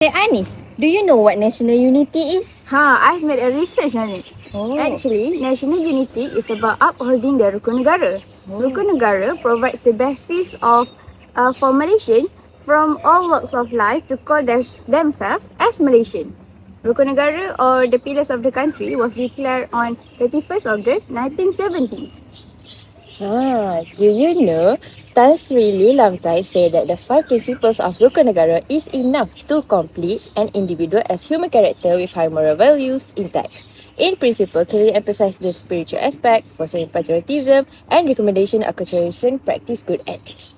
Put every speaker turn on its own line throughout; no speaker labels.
Hey Anis, do you know what national unity is?
I've made a research on it.
Oh.
Actually, national unity is about upholding the Rukun Negara. Rukun Negara provides the basis of for Malaysian from all walks of life to call themselves as Malaysian. Rukun Negara, or the pillars of the country, was declared on 31st August 1970.
Do you know, Tan Sri Lamtai said that the 5 principles of Rukun Negara is enough to complete an individual as human character with high moral values intact. In principle, clearly emphasize the spiritual aspect, fostering patriotism, and recommendation of cultivation practice good ethics.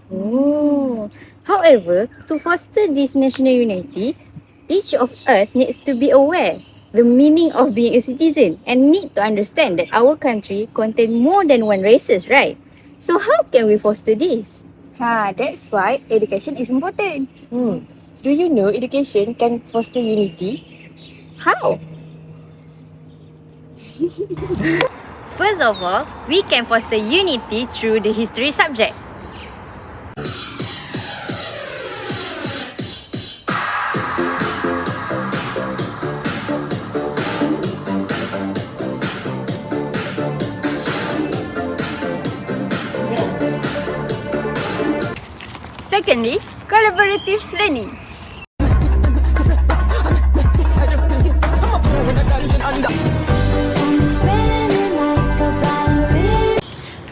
Oh. However, to foster this national unity, each of us needs to be aware the meaning of being a citizen and need to understand that our country contains more than one races, right? So how can we foster this?
That's why education is important.
Do you know education can foster unity?
How? First of all, we can foster unity through the history subject.
Secondly, collaborative learning.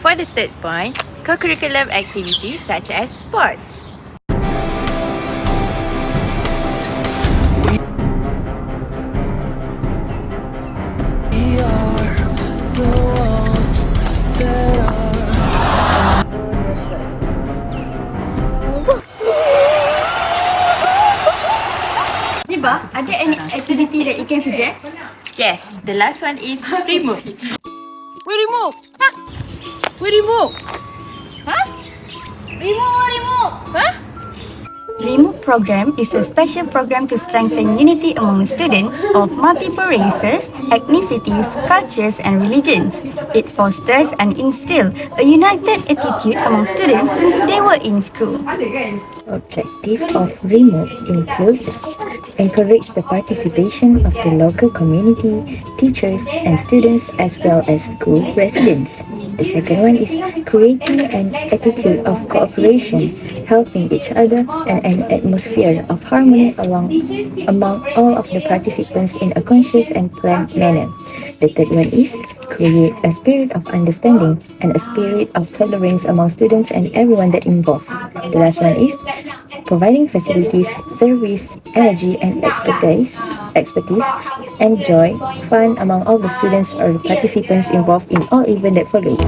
For the third point, co-curriculum activities such as sports.
Jibah, are there any activity that you can suggest?
Yes, the last one is remove. We remove. We remove.
REMOVE program is a special program to strengthen unity among students of multiple races, ethnicities, cultures and religions. It fosters and instills a united attitude among students since they were in school.
Objectives of REMOVE include encourage the participation of the local community, teachers and students as well as school residents. The second one is creating an attitude of cooperation, helping each other and an atmosphere of harmony among all of the participants in a conscious and planned manner. The third one is create a spirit of understanding and a spirit of tolerance among students and everyone that involved. The last one is providing facilities, service, energy and expertise and joy, fun among all the students or the participants involved in all events that follow.